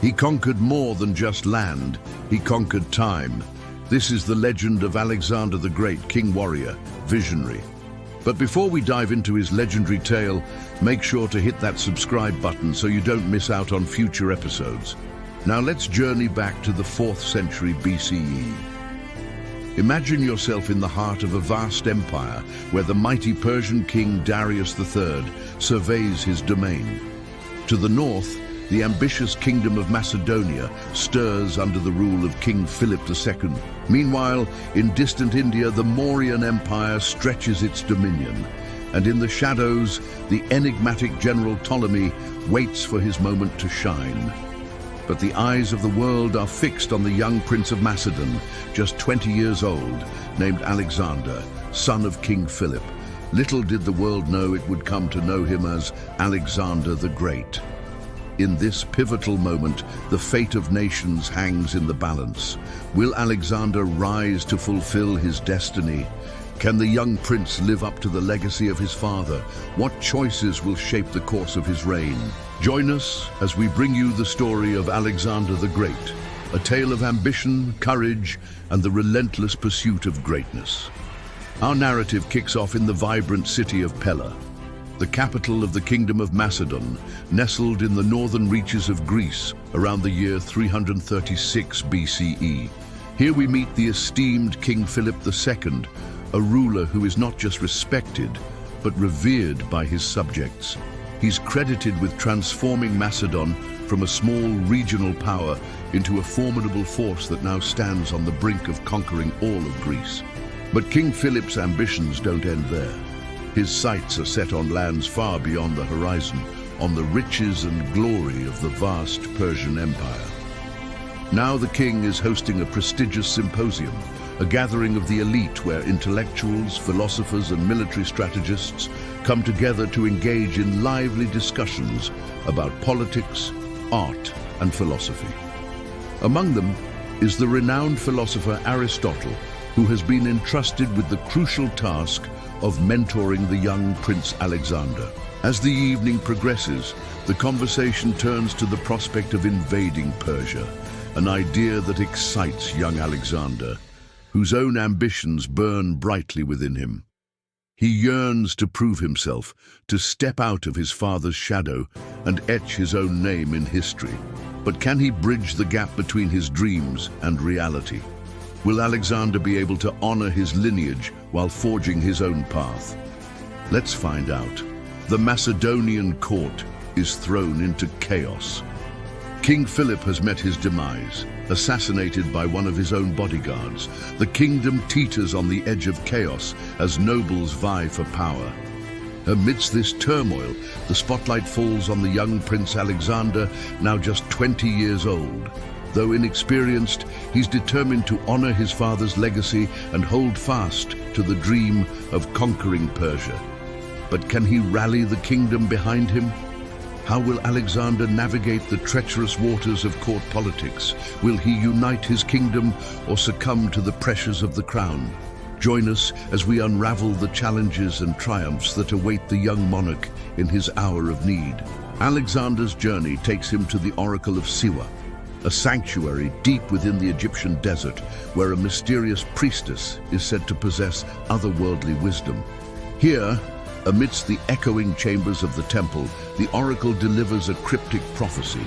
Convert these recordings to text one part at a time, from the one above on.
He conquered more than just land, he conquered time. This is the legend of Alexander the Great, king warrior, visionary. But before we dive into his legendary tale, make sure to hit that subscribe button so you don't miss out on future episodes. Now let's journey back to the 4th century BCE. Imagine yourself in the heart of a vast empire where the mighty Persian king Darius III surveys his domain. To the north, the ambitious kingdom of Macedonia stirs under the rule of King Philip II. Meanwhile, in distant India, the Mauryan Empire stretches its dominion. And in the shadows, the enigmatic General Ptolemy waits for his moment to shine. But the eyes of the world are fixed on the young Prince of Macedon, just 20 years old, named Alexander, son of King Philip. Little did the world know it would come to know him as Alexander the Great. In this pivotal moment, the fate of nations hangs in the balance. Will Alexander rise to fulfill his destiny? Can the young prince live up to the legacy of his father? What choices will shape the course of his reign? Join us as we bring you the story of Alexander the Great, a tale of ambition, courage, and the relentless pursuit of greatness. Our narrative kicks off in the vibrant city of Pella, the capital of the Kingdom of Macedon, nestled in the northern reaches of Greece around the year 336 BCE. Here we meet the esteemed King Philip II, a ruler who is not just respected, but revered by his subjects. He's credited with transforming Macedon from a small regional power into a formidable force that now stands on the brink of conquering all of Greece. But King Philip's ambitions don't end there. His sights are set on lands far beyond the horizon, on the riches and glory of the vast Persian Empire. Now the king is hosting a prestigious symposium, a gathering of the elite where intellectuals, philosophers, and military strategists come together to engage in lively discussions about politics, art, and philosophy. Among them is the renowned philosopher Aristotle, who has been entrusted with the crucial task of mentoring the young Prince Alexander. As the evening progresses, the conversation turns to the prospect of invading Persia, an idea that excites young Alexander, whose own ambitions burn brightly within him. He yearns to prove himself, to step out of his father's shadow and etch his own name in history. But can he bridge the gap between his dreams and reality? Will Alexander be able to honor his lineage while forging his own path? Let's find out. The Macedonian court is thrown into chaos. King Philip has met his demise, assassinated by one of his own bodyguards. The kingdom teeters on the edge of chaos as nobles vie for power. Amidst this turmoil, the spotlight falls on the young Prince Alexander, now just 20 years old. Though inexperienced, he's determined to honor his father's legacy and hold fast to the dream of conquering Persia. But can he rally the kingdom behind him? How will Alexander navigate the treacherous waters of court politics? Will he unite his kingdom or succumb to the pressures of the crown? Join us as we unravel the challenges and triumphs that await the young monarch in his hour of need. Alexander's journey takes him to the Oracle of Siwa, a sanctuary deep within the Egyptian desert where a mysterious priestess is said to possess otherworldly wisdom. Here, amidst the echoing chambers of the temple, the oracle delivers a cryptic prophecy.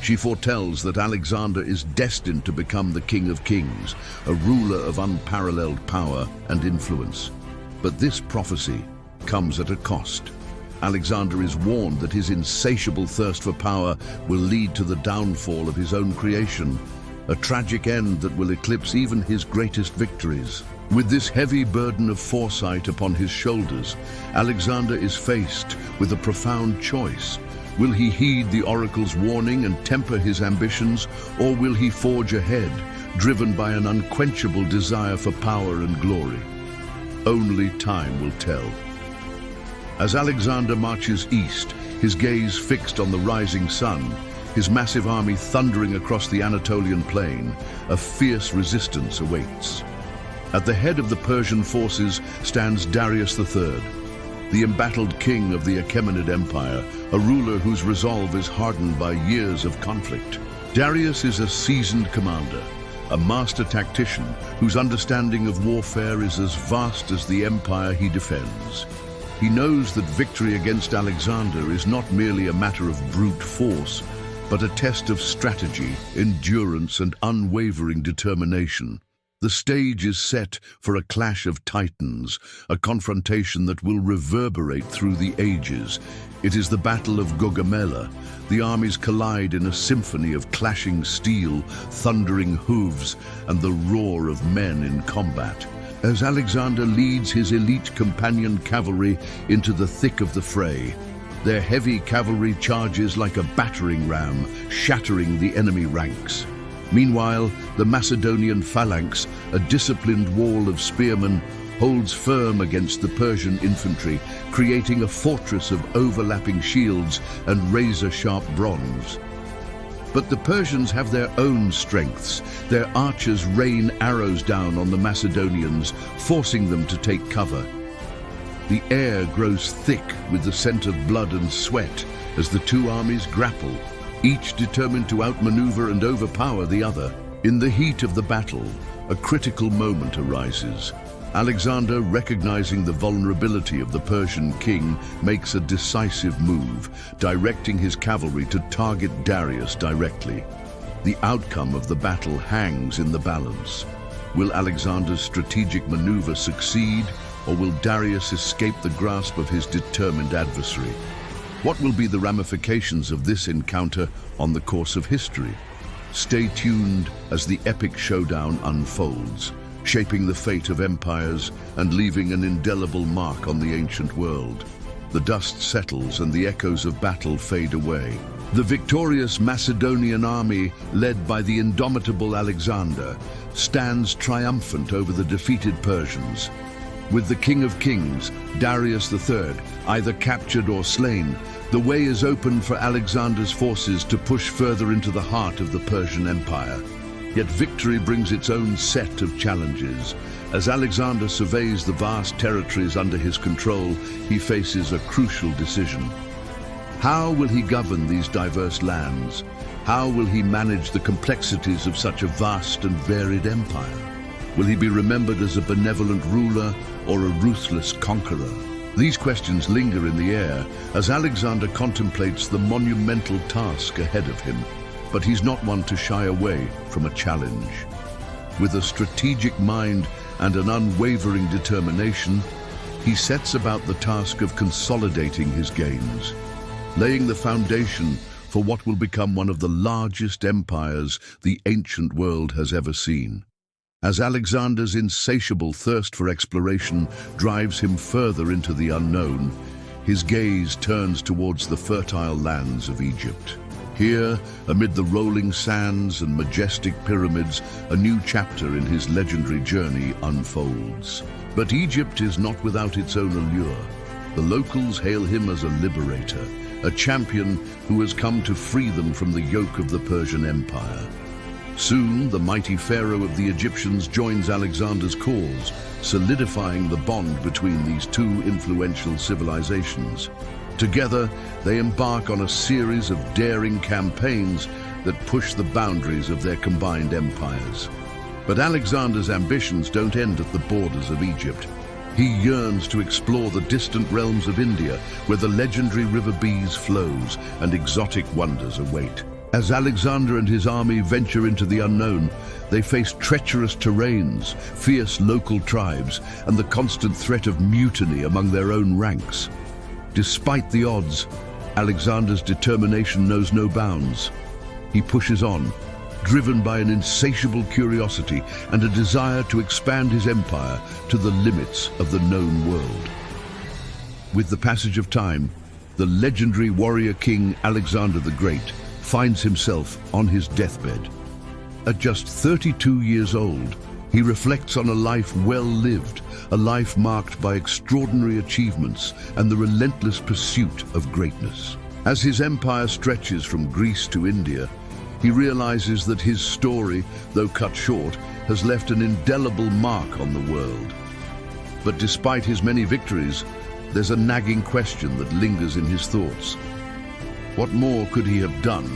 She foretells that Alexander is destined to become the King of Kings, a ruler of unparalleled power and influence. But this prophecy comes at a cost. Alexander is warned that his insatiable thirst for power will lead to the downfall of his own creation, a tragic end that will eclipse even his greatest victories. With this heavy burden of foresight upon his shoulders, Alexander is faced with a profound choice. Will he heed the oracle's warning and temper his ambitions, or will he forge ahead, driven by an unquenchable desire for power and glory? Only time will tell. As Alexander marches east, his gaze fixed on the rising sun, his massive army thundering across the Anatolian plain, a fierce resistance awaits. At the head of the Persian forces stands Darius III, the embattled king of the Achaemenid Empire, a ruler whose resolve is hardened by years of conflict. Darius is a seasoned commander, a master tactician whose understanding of warfare is as vast as the empire he defends. He knows that victory against Alexander is not merely a matter of brute force, but a test of strategy, endurance, and unwavering determination. The stage is set for a clash of titans, a confrontation that will reverberate through the ages. It is the Battle of Gaugamela. The armies collide in a symphony of clashing steel, thundering hooves, and the roar of men in combat. As Alexander leads his elite companion cavalry into the thick of the fray, their heavy cavalry charges like a battering ram, shattering the enemy ranks. Meanwhile, the Macedonian phalanx, a disciplined wall of spearmen, holds firm against the Persian infantry, creating a fortress of overlapping shields and razor-sharp bronze. But the Persians have their own strengths. Their archers rain arrows down on the Macedonians, forcing them to take cover. The air grows thick with the scent of blood and sweat as the two armies grapple, each determined to outmaneuver and overpower the other. In the heat of the battle, a critical moment arises. Alexander, recognizing the vulnerability of the Persian king, makes a decisive move, directing his cavalry to target Darius directly. The outcome of the battle hangs in the balance. Will Alexander's strategic maneuver succeed, or will Darius escape the grasp of his determined adversary? What will be the ramifications of this encounter on the course of history? Stay tuned as the epic showdown unfolds, shaping the fate of empires and leaving an indelible mark on the ancient world. The dust settles and the echoes of battle fade away. The victorious Macedonian army, led by the indomitable Alexander, stands triumphant over the defeated Persians. With the King of Kings, Darius III, either captured or slain, the way is open for Alexander's forces to push further into the heart of the Persian Empire. Yet victory brings its own set of challenges. As Alexander surveys the vast territories under his control, he faces a crucial decision. How will he govern these diverse lands? How will he manage the complexities of such a vast and varied empire? Will he be remembered as a benevolent ruler or a ruthless conqueror? These questions linger in the air as Alexander contemplates the monumental task ahead of him. But he's not one to shy away from a challenge. With a strategic mind and an unwavering determination, he sets about the task of consolidating his gains, laying the foundation for what will become one of the largest empires the ancient world has ever seen. As Alexander's insatiable thirst for exploration drives him further into the unknown, his gaze turns towards the fertile lands of Egypt. Here, amid the rolling sands and majestic pyramids, a new chapter in his legendary journey unfolds. But Egypt is not without its own allure. The locals hail him as a liberator, a champion who has come to free them from the yoke of the Persian Empire. Soon, the mighty pharaoh of the Egyptians joins Alexander's cause, solidifying the bond between these two influential civilizations. Together, they embark on a series of daring campaigns that push the boundaries of their combined empires. But Alexander's ambitions don't end at the borders of Egypt. He yearns to explore the distant realms of India, where the legendary river Beas flows and exotic wonders await. As Alexander and his army venture into the unknown, they face treacherous terrains, fierce local tribes, and the constant threat of mutiny among their own ranks. Despite the odds, Alexander's determination knows no bounds. He pushes on, driven by an insatiable curiosity and a desire to expand his empire to the limits of the known world. With the passage of time, the legendary warrior king Alexander the Great finds himself on his deathbed. At just 32 years old, he reflects on a life well lived, a life marked by extraordinary achievements and the relentless pursuit of greatness. As his empire stretches from Greece to India, he realizes that his story, though cut short, has left an indelible mark on the world. But despite his many victories, there's a nagging question that lingers in his thoughts. What more could he have done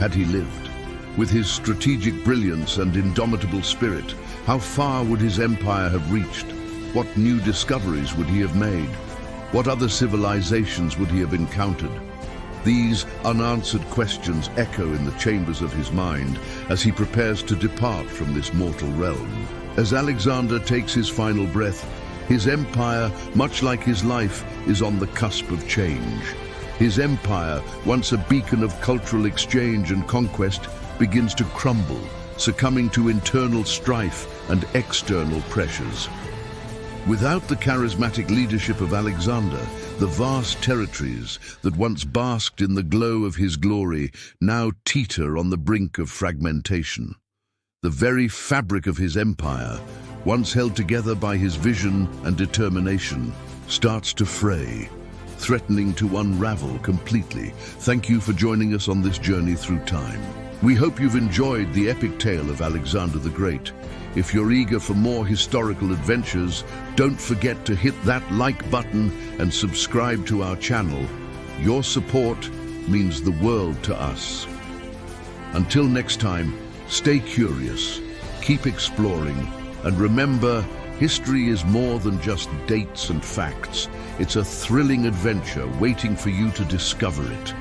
had he lived? With his strategic brilliance and indomitable spirit, how far would his empire have reached? What new discoveries would he have made? What other civilizations would he have encountered? These unanswered questions echo in the chambers of his mind as he prepares to depart from this mortal realm. As Alexander takes his final breath, his empire, much like his life, is on the cusp of change. His empire, once a beacon of cultural exchange and conquest, begins to crumble, succumbing to internal strife and external pressures. Without the charismatic leadership of Alexander, the vast territories that once basked in the glow of his glory now teeter on the brink of fragmentation. The very fabric of his empire, once held together by his vision and determination, starts to fray, threatening to unravel completely. Thank you for joining us on this journey through time. We hope you've enjoyed the epic tale of Alexander the Great. If you're eager for more historical adventures, don't forget to hit that like button and subscribe to our channel. Your support means the world to us. Until next time, stay curious, keep exploring, and remember, history is more than just dates and facts. It's a thrilling adventure waiting for you to discover it.